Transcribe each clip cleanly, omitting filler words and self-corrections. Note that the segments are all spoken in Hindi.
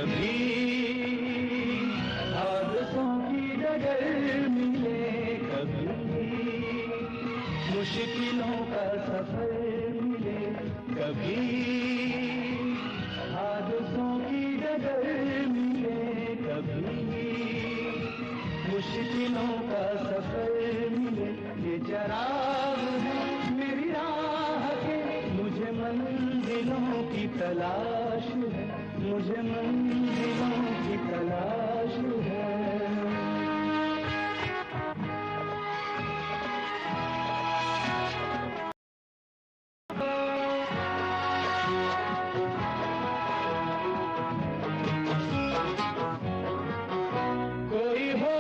कभी हादसों की डगर मिले, कभी मुश्किलों का सफर मिले, कभी हादसों की डगर मिले, कभी मुश्किलों का सफर मिले। ये चराग है मेरी राह के, मुझे मंजिलों की तलाश है, मुझे मंजिलों की तलाश है। कोई हो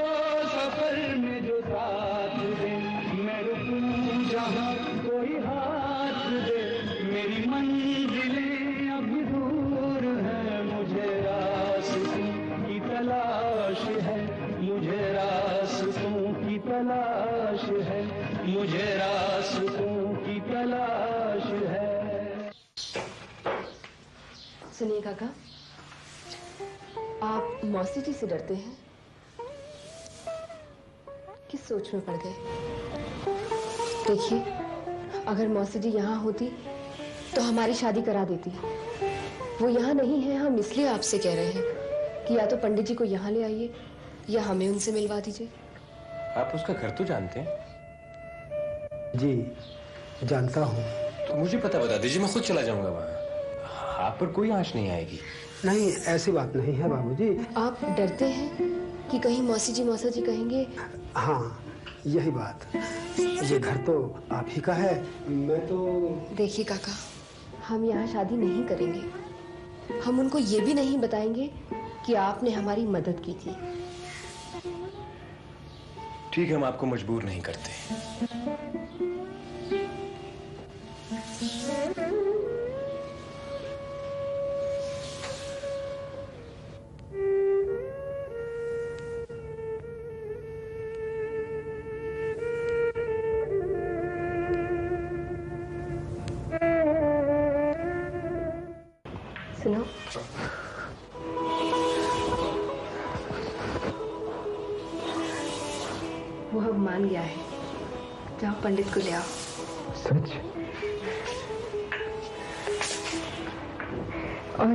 सफर में जो साथ दे, मैं रुकूं जहां कोई हाथ दे। मेरी मंजिलें अभी दूर है, मुझे रास्तों की तलाश है, मुझे रास्तों की तलाश है, मुझे रास्तों की तलाश है। सुनिए काका, आप मौसी जी से डरते हैं? किस सोच में पड़ गए? देखिए, अगर मौसी जी यहाँ होती तो हमारी शादी करा देती। वो यहाँ नहीं है, हम इसलिए आपसे कह रहे हैं कि या तो पंडित जी को यहाँ ले आइए या हमें उनसे मिलवा दीजिए। आप उसका घर तो जानते हैं? जी जानता हूँ। तो मुझे पता बता दीजिए, मैं खुद चला जाऊंगा वहाँ। आप पर कोई आंच नहीं आएगी। नहीं, ऐसी बात नहीं है बाबूजी। आप डरते हैं कि कहीं मौसी जी मौसा जी कहेंगे? हाँ, यही बात। ये घर तो आप ही का है, मैं तो। देखिए काका, हम यहाँ शादी नहीं करेंगे। हम उनको ये भी नहीं बताएंगे कि आपने हमारी मदद की थी। ठीक है, हम आपको मजबूर नहीं करते। सुनो, वो अब मान गया है। जाओ पंडित को ले आओ। सच? और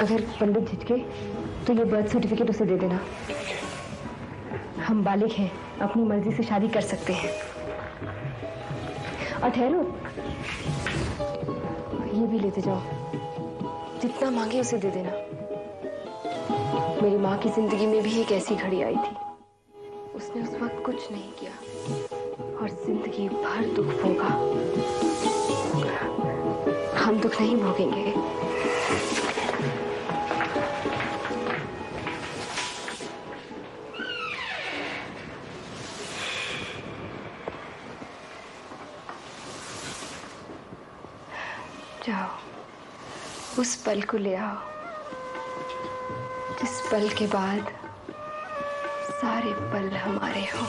अगर पंडित झिझके तो ये बर्थ सर्टिफिकेट उसे दे देना। हम बालिग हैं, अपनी मर्जी से शादी कर सकते हैं। और ठहरो, ये भी लेते जाओ। जितना मांगे उसे दे देना। मेरी माँ की जिंदगी में भी एक ऐसी घड़ी आई थी, उसने उस वक्त कुछ नहीं किया और जिंदगी भर दुख भोगा। हम दुख नहीं भोगेंगे। जाओ, उस पल को ले आओ जिस पल के बाद सारे पल हमारे हों।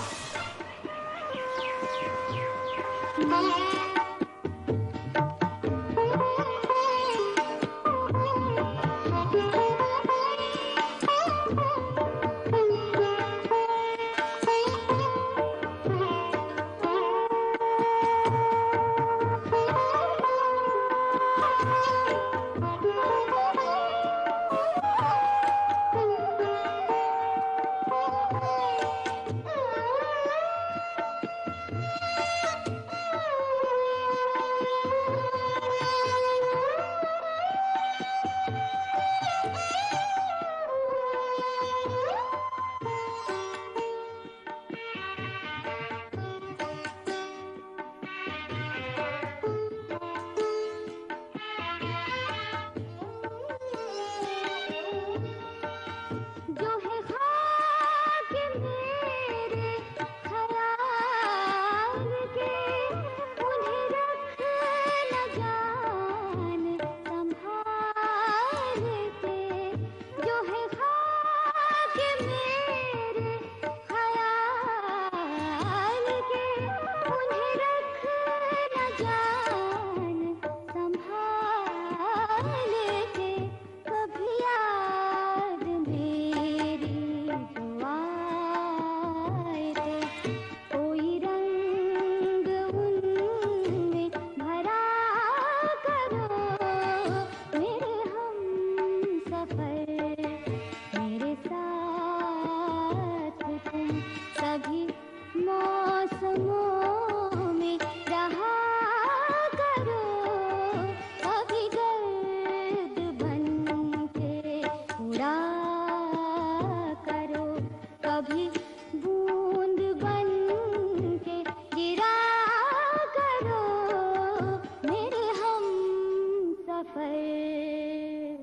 सफर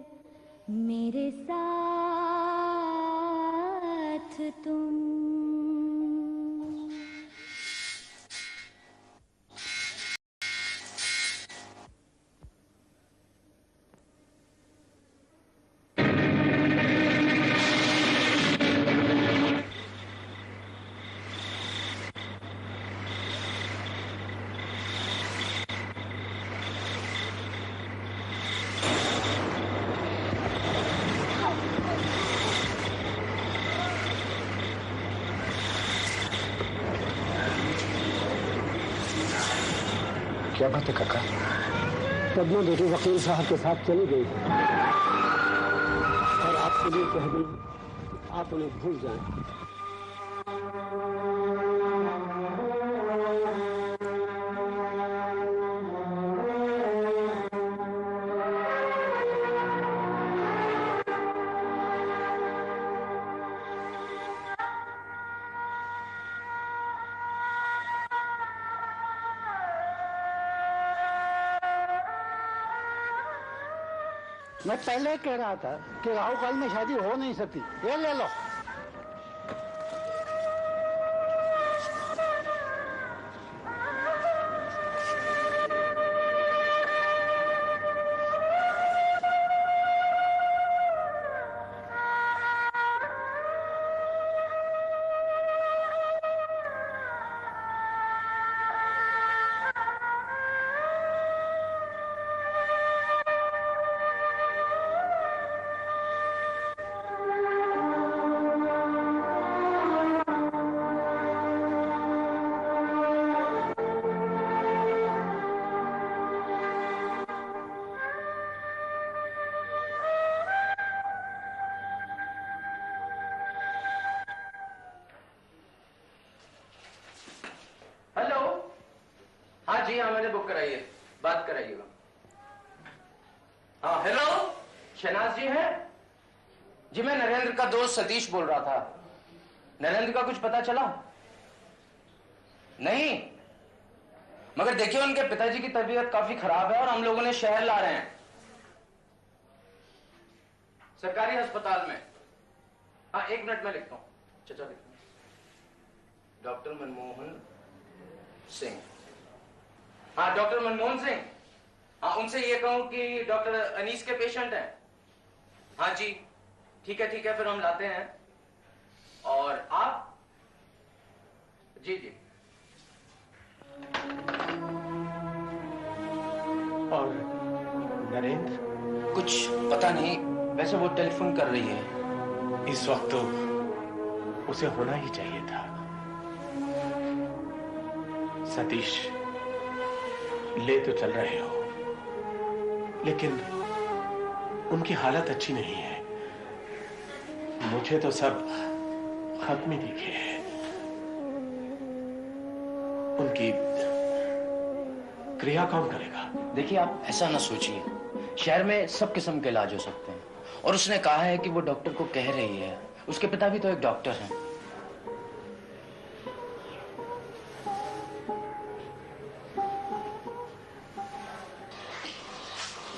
मेरे साथ तुम। क्या बात है काका? पद्मा बेटी वकील साहब के साथ चली गई और आपके लिए कह गई आप उन्हें भूल जाएं। मैं पहले कह रहा था कि राहु काल में शादी हो नहीं सकती। ये ले लो। जी हाँ, मैंने बुक कराई है, बात कराइएगा। हाँ हेलो, शहनाज जी हैं? जी मैं नरेंद्र का दोस्त सतीश बोल रहा था। नरेंद्र का कुछ पता चला? नहीं, मगर देखिए उनके पिताजी की तबीयत काफी खराब है और हम लोगों ने शहर ला रहे हैं, सरकारी अस्पताल में। हाँ 1 मिनट में लिखता हूँ, चचा लिखता हूँ। डॉक्टर मनमोहन सिंह। हाँ डॉक्टर मनमोहन सिंह। हाँ उनसे ये कहूं कि डॉक्टर अनीस के पेशेंट हैं। हाँ जी ठीक है, फिर हम लाते हैं। और आप? जी जी। और नरेंद्र? कुछ पता नहीं, वैसे वो टेलीफोन कर रही है। इस वक्त तो उसे होना ही चाहिए था। सतीश, ले तो चल रहे हो, लेकिन उनकी हालत अच्छी नहीं है। मुझे तो सब खत्म ही दिखे हैं। उनकी क्रिया कौन करेगा? देखिए आप ऐसा ना सोचिए, शहर में सब किस्म के इलाज हो सकते हैं और उसने कहा है कि वो डॉक्टर को कह रही है। उसके पिता भी तो एक डॉक्टर हैं।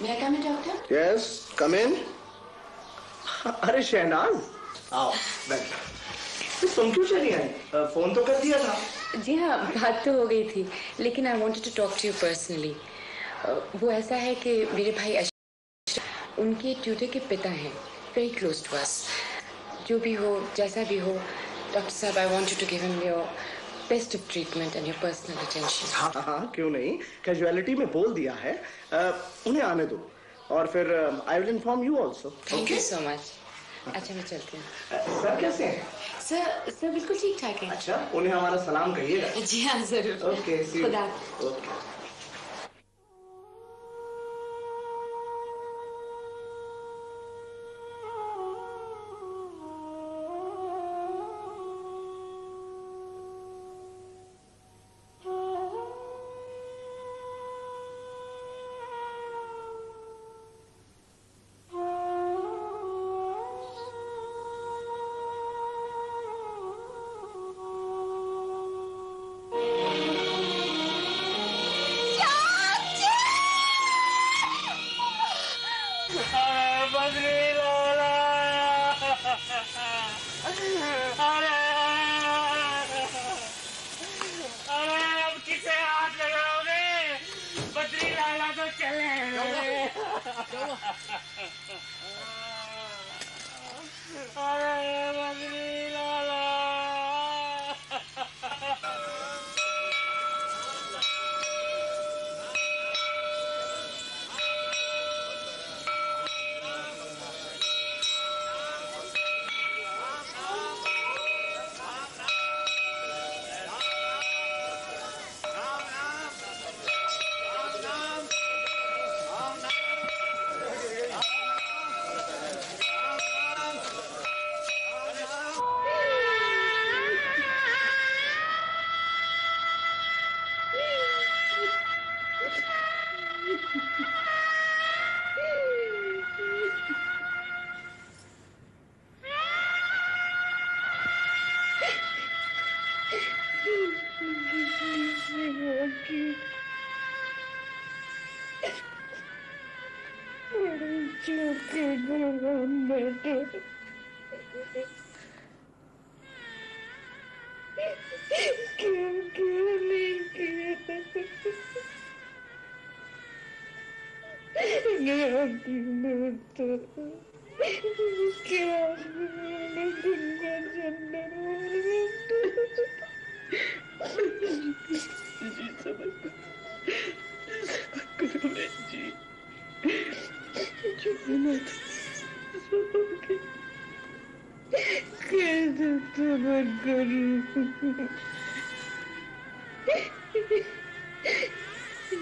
May I come in, doctor? Yes, come in. अरे शहनाज, आओ बैठ। तुम क्यों चली आई? फोन तो कर दिया था। जी हाँ, बात तो हो गई थी, लेकिन I wanted to talk to you personally. वो ऐसा है कि मेरे भाई अशरफ उनके ट्यूटर के पिता हैं, very close to us. जो भी हो, जैसा भी हो, डॉक्टर साहब, I want you to give him your best of treatment and your personal attention. हाँ क्यों नहीं, कैजुअलिटी में बोल दिया है। उन्हें आने दो और फिर I will inform you also. Thank you so much. अच्छा मैं चलती हूँ। सर कैसे हैं? सर बिल्कुल ठीक ठाक है। अच्छा, उन्हें हमारा सलाम कहिएगा। जी हाँ जरूर। ओके, खुदा। ओके। बद्री लाला, अरे अब किसे हाथ लगाओगे? बद्री लाला तो चले। अरे बद्री लाला।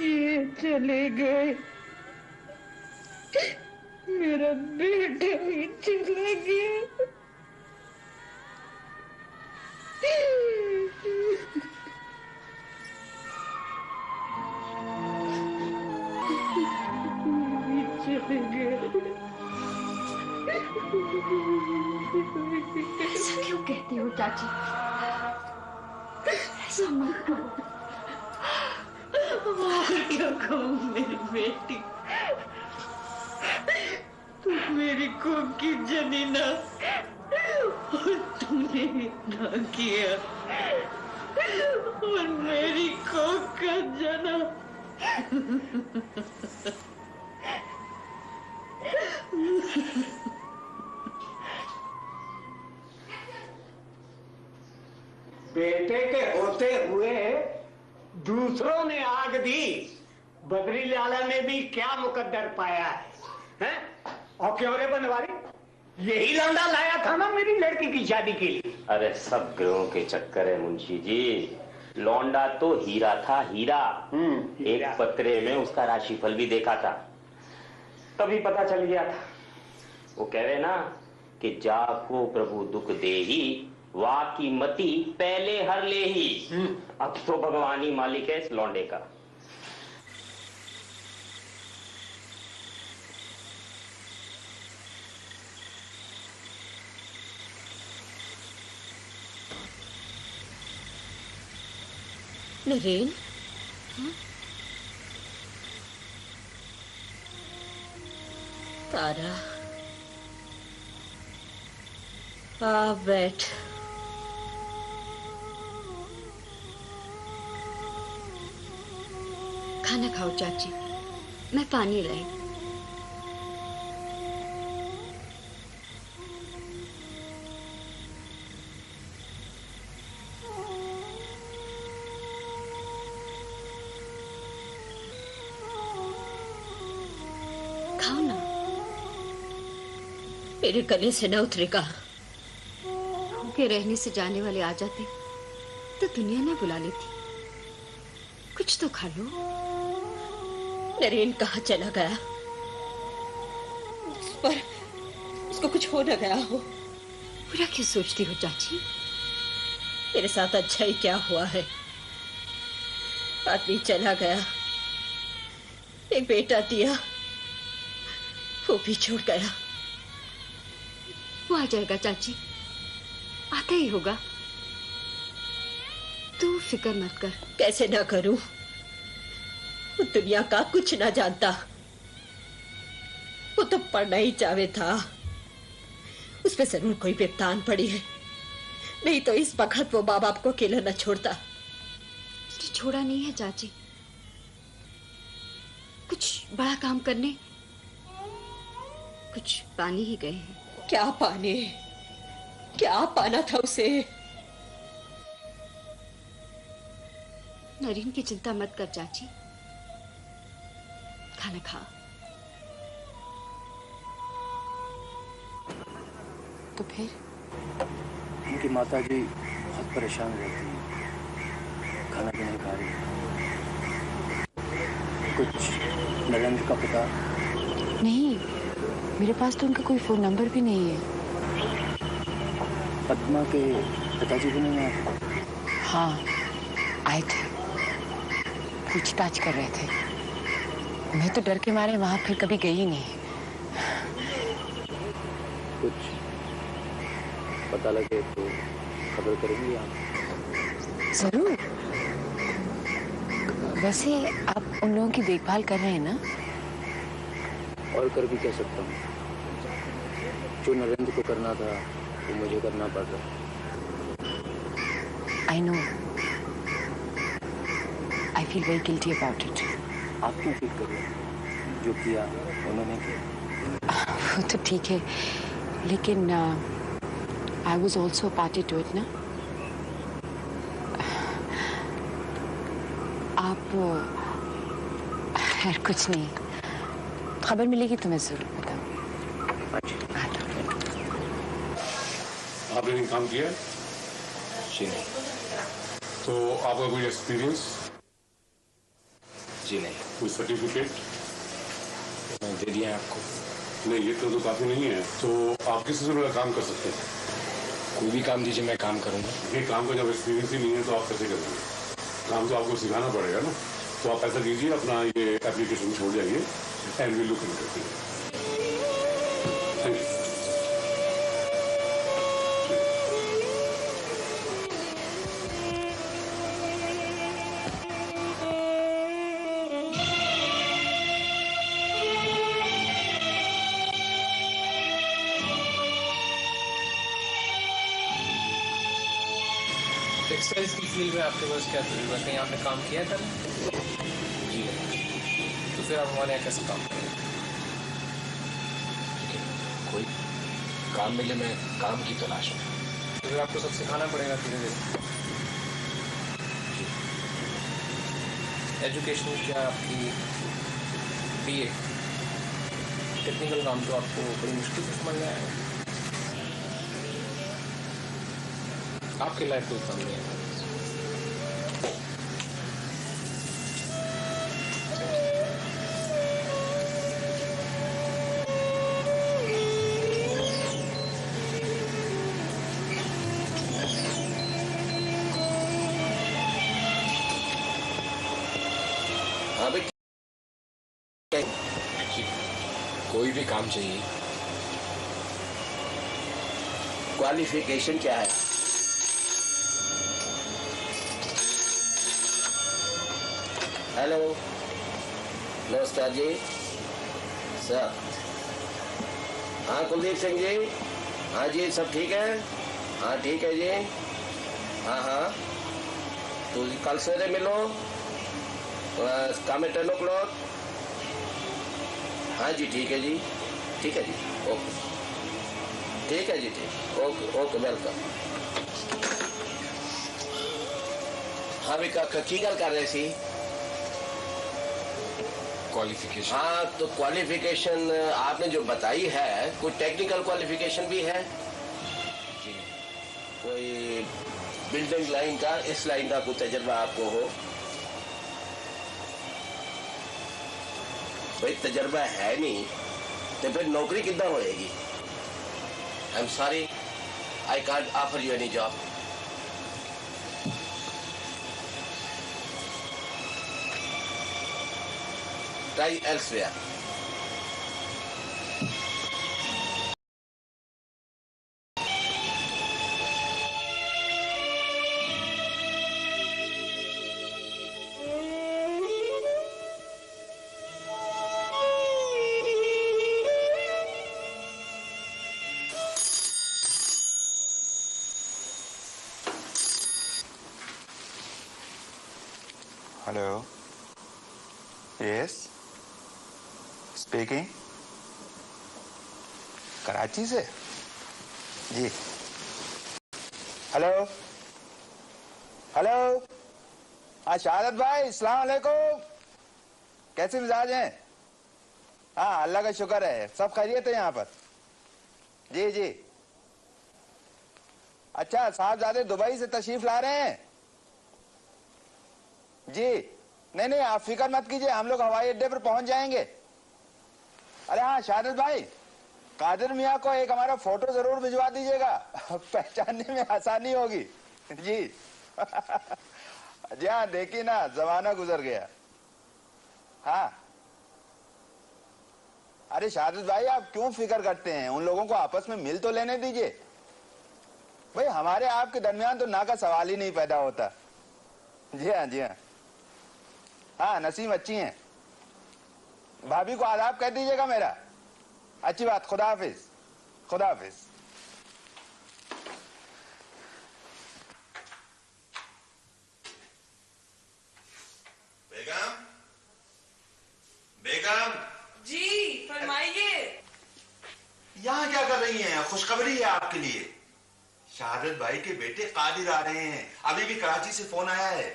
ये चले गए, मेरा बेटा भी चला गया। ऐसा क्यों कहती हो चाची? ऐसा मत कहो। और क्या कहूँ मेरी बेटी, तुम मेरी कोख की जनीना और तुमने इतना किया और मेरी कोख का जन्म। बेटे के होते हुए दूसरों ने आग दी, बद्री लाला ने भी क्या मुकद्दर पाया है? और क्यों रे बनवारी, यही लौंडा लाया था ना मेरी लड़की की शादी के लिए। अरे सब ग्रहों के चक्कर है मुंशी जी, लौंडा तो हीरा था, हीरा। एक पत्रे में उसका राशिफल भी देखा था, तभी पता चल गया था। वो कह रहे ना कि जाको प्रभु दुख दे ही, वाह की मती पहले हर ले ही। अब तो भगवान ही मालिक है इस लौंडे का। नरेन, तारा, आ बैठ। खाना खाओ चाची, मैं पानी लाई। खाओ ना। मेरे गले से न उतरेगा। भूखे रहने से जाने वाले आ जाते तो दुनिया ना बुला लेती। कुछ तो खा लो। नरेन कहाँ चला गया? उस पर उसको कुछ हो न गया हो। बुरा क्यों सोचती हो चाची? मेरे साथ अच्छा ही क्या हुआ है? आदमी चला गया, एक बेटा दिया, वो भी छोड़ गया। वो आ जाएगा चाची, आता ही होगा। तू फिक्र मत कर। कैसे ना करूं? वो दुनिया का कुछ ना जानता। वो तो पढ़ना ही चाहे था। उस पे जरूर कोई बेतान पड़ी है, नहीं तो इस वक्त वो माँ बाप को अकेला न छोड़ता। उसने छोड़ा नहीं है चाची, कुछ बड़ा काम करने कुछ पानी ही गए हैं। क्या पाने, क्या पाना था उसे? नरीन की चिंता मत कर चाची, खाना खा। तो फिर उनकी माता जी बहुत परेशान रहती हैं, खाना भी नहीं खा रही। कुछ नरेंद्र का पता? नहीं, मेरे पास तो उनका कोई फोन नंबर भी नहीं है। पद्मा के पिताजी भी नहीं आए? हाँ, आए थे, पूछताछ कर रहे थे। मैं तो डर के मारे वहां फिर कभी गई नहीं। कुछ पता लगे तो खबर करेंगी आप? जरूर। वैसे आप उन लोगों की देखभाल कर रहे हैं ना? और कर भी क्या सकता हूँ, जो नरेंद्र को करना था वो मुझे करना पड़ रहा। I know, I feel very guilty about it. आप क्यों फील कर रहे हैं? जो किया उन्होंने किया। वो तो ठीक है, लेकिन I was also party to it ना। आप खैर कुछ नहीं, खबर मिलेगी तो मैं जरूर बताऊँ। आपने काम किया है? जी नहीं। तो आपका कोई एक्सपीरियंस? जी नहीं। कोई सर्टिफिकेट? मैंने दे दिया है आपको। नहीं, ये तो काफी नहीं है। तो आप किस किस्म का काम कर सकते हैं? कोई भी काम दीजिए, मैं काम करूंगा। ये काम का जब एक्सपीरियंस ही नहीं है तो आप कैसे करेंगे? काम तो आपको सिखाना पड़ेगा ना। तो आप ऐसा कीजिए, अपना ये एप्लीकेशन छोड़ जाइए and we look into it. Thank you. Textiles की फील्ड में आपके पास क्या तजुर्बा है? कहीं आपने काम किया था? जी तो फिर आप हमारे यहाँ कैसे काम करें? कोई काम मिले, मैं काम की तलाश में। तो फिर आपको सब सिखाना पड़ेगा धीरे धीरे। एजुकेशन क्या आपकी? BA। टेक्निकल काम तो आपको बड़ी मुश्किल से समझ में आएगा। आपके लायक कोई काम नहीं है। अभी कोई भी काम चाहिए। क्वालिफिकेशन क्या है? हेलो, नमस्कार जी सर। हाँ कुलदीप सिंह जी, हाँ जी सब ठीक है? हाँ ठीक है जी। हाँ हाँ, तो कल सवेरे मिलो, काम है 10 o'clock। हाँ जी ठीक है जी, ठीक है जी, ओके ठीक है जी, ठीक, ओके ओके वेलकम। हाँ भी की गल कर रहे सी? क्वालिफिकेशन? हाँ तो क्वालिफिकेशन आपने जो बताई है, कोई टेक्निकल क्वालिफिकेशन भी है? जी। कोई बिल्डिंग लाइन का, इस लाइन का कोई तजर्बा आपको हो? भाई तजर्बा है नहीं तो फिर नौकरी कितना होएगी? I am sorry, I can't offer you any job. Try elsewhere. Hello, yes, speaking. Karachi से जी। हेलो हेलो, हाँ शहादत भाई, अस्सलाम वालेकुम। कैसे मिजाज हैं? हाँ अल्लाह का शुक्र है, सब खैरियत है यहाँ पर। जी जी। अच्छा, साहबजादे दुबई से तशरीफ ला रहे हैं जी? नहीं नहीं, आप फिक्र मत कीजिए, हम लोग हवाई अड्डे पर पहुंच जाएंगे। अरे हाँ शहादत भाई, कादिर मियाँ को एक हमारा फोटो जरूर भिजवा दीजिएगा, पहचानने में आसानी होगी जी। जी हाँ, देखिए ना, जमाना गुजर गया। हाँ अरे शहादत भाई, आप क्यों फिक्र करते हैं, उन लोगों को आपस में मिल तो लेने दीजिए भाई। हमारे आपके दरमियान तो ना का सवाल ही नहीं पैदा होता। जी हाँ जी हाँ। हाँ नसीम अच्छी हैं, भाभी को आदाब कह दीजिएगा मेरा। अच्छी बात, खुदा हाफिज, खुदा हाफिज। बेगम, बेगम जी फरमाइए। यहाँ क्या कर रही हैं? खुशखबरी है आपके लिए, शहादत भाई के बेटे कादिर आ रहे हैं। अभी भी कराची से फोन आया है,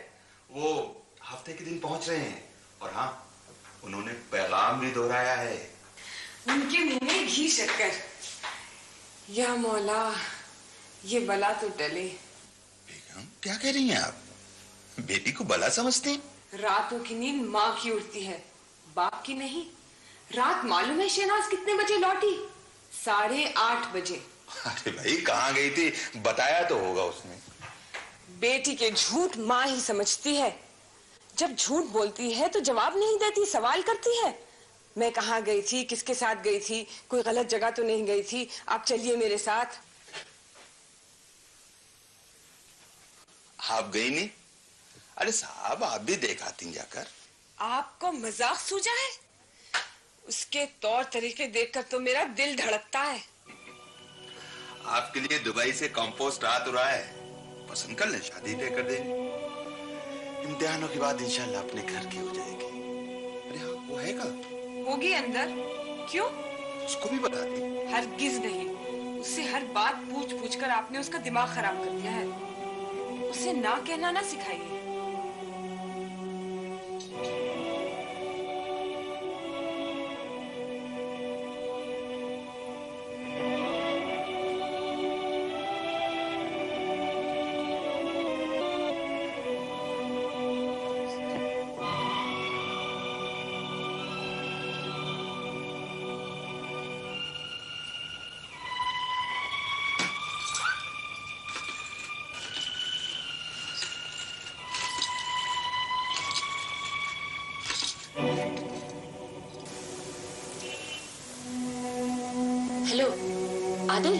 वो हफ्ते के दिन पहुंच रहे हैं। और हाँ, उन्होंने पैगाम भी दोहराया है। उनके मुंह में घी शक्कर। या मौला, ये बला तो टले। बेगम क्या कह रही हैं आप? बेटी को बला समझती हैं? रातों की नींद माँ की उड़ती है, बाप की नहीं। रात मालूम है शहनाज कितने बजे लौटी? 8:30 बजे। अरे भाई कहाँ गई थी, बताया तो होगा उसने। बेटी के झूठ माँ ही समझती है। जब झूठ बोलती है तो जवाब नहीं देती, सवाल करती है। मैं कहाँ गई थी, किसके साथ गई थी, कोई गलत जगह तो नहीं गई थी, आप चलिए मेरे साथ। आप गई नहीं? अरे साहब, आप भी देखाती जाकर। आपको मजाक सूझा है? उसके तौर तरीके देखकर तो मेरा दिल धड़कता है। आपके लिए दुबई से कंपोस्ट आ तो रहा है, पसंद कर ले, शादी तय कर देंगे। इम्तिहानों के बाद इंशाल्लाह अपने घर की हो जाएगी। अरे हाँ, वो है का? होगी अंदर। क्यों? उसको भी बता दी। हरगिज नहीं, उससे हर बात पूछ पूछ कर आपने उसका दिमाग खराब कर दिया है। उसे ना कहना ना सिखाइए। हेलो आदिल,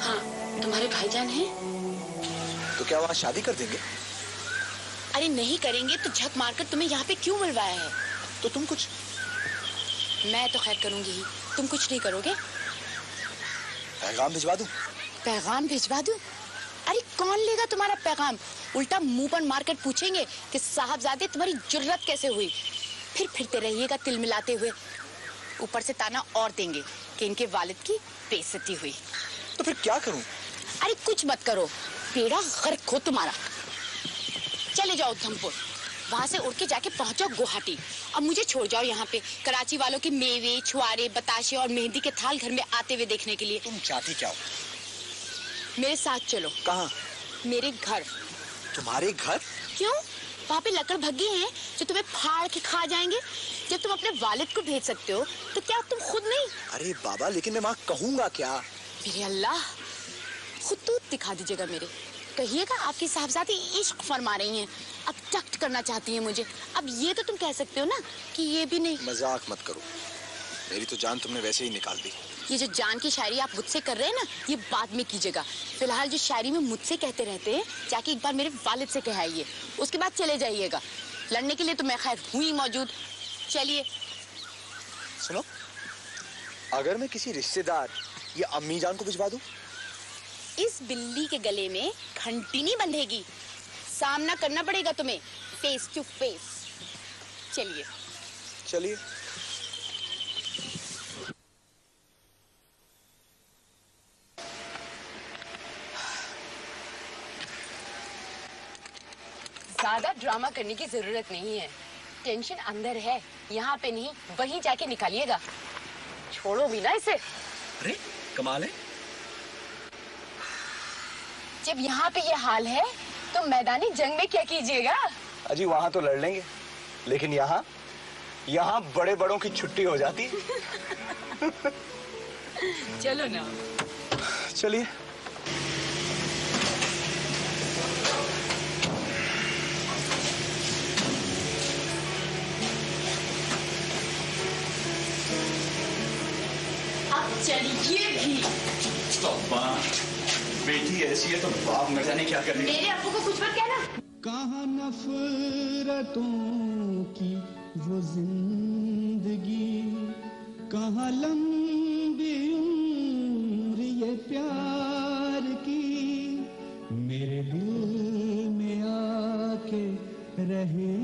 हाँ तुम्हारे भाईजान हैं? तो क्या वहाँ शादी कर देंगे? अरे नहीं करेंगे तो झक मारकर तुम्हें यहाँ पे क्यों बुलवाया है? तो तुम कुछ? मैं तो खैर करूंगी ही, तुम कुछ नहीं करोगे? पैगाम भिजवा दूं? पैगाम भिजवा दूं? अरे कौन लेगा तुम्हारा पैगाम? उल्टा मुंह पर मारकर पूछेंगे कि साहबजादे तुम्हारी जुर्रत कैसे हुई। फिर फिरते रहिएगा तिल मिलाते हुए, ऊपर से ताना और देंगे कि इनके वालिद की बेइज्जती हुई। तो फिर क्या करूं? अरे कुछ मत करो, बेड़ा गर्क हो तुम्हारा। चले जाओ उधमपुर, वहां से उड़ के जाके पहुंचो गुवाहाटी। अब मुझे छोड़ जाओ यहाँ पे कराची वालों के मेवे, छुआरे, बताशे और मेहंदी के थाल घर में आते हुए देखने के लिए। तुम चाहती क्या हो? मेरे साथ चलो। कहाँ? मेरे घर। तुम्हारे घर? क्यों? वहाँ पे लकड़ भग्गे हैं जो तुम्हें फाड़ के खा जाएंगे। जब तुम अपने वालिद को भेज सकते हो तो क्या तुम खुद नहीं? अरे बाबा, लेकिन मैं वहाँ कहूँगा क्या? मेरे अल्लाह, खुतूत दिखा दीजिएगा मेरे। कहिएगा आपकी साहबजादी इश्क फरमा रही हैं, अब्डक्ट करना चाहती हैं मुझे। अब ये तो तुम कह सकते हो ना कि ये भी नहीं। मजाक मत करो, मेरी तो जान तुमने वैसे ही निकाल दी। ये जो जान की शायरी आप मुझसे कर रहे हैं ना, ये बाद में कीजिएगा। फिलहाल जो शायरी में मुझसे कहते रहते हैं, जाके एक बार मेरे वालिद से कहइए, उसके बाद चले जाइएगा। लड़ने के लिए तो मैं खैर हूँ ही मौजूद। चलिए। सुनो, अगर मैं किसी रिश्तेदार या अम्मी जान को भिजवा दूं? इस बिल्ली के गले में घंटी नहीं बंधेगी, सामना करना पड़ेगा तुम्हें। Face to face. चलिए चलिए। ज्यादा ड्रामा करने की जरूरत नहीं है। टेंशन अंदर है, यहाँ पे नहीं, वहीं जाके निकालिएगा। छोड़ो भी ना इसे। अरे कमाल है। जब यहाँ पे ये हाल है तो मैदानी जंग में क्या कीजिएगा? अजी वहां तो लड़ लेंगे, लेकिन यहाँ बड़े बड़ों की छुट्टी हो जाती है। चलो ना। चलिए। अब चलिए भी। बेटी ऐसी है तो बाप न जाने क्या करेगा। मेरे अब्बू को कुछ मत कहना। कहाँ नफरतों की वो जिंदगी, कहाँ लंबी उम्र ये प्यार की, मेरे दिल में आके रहे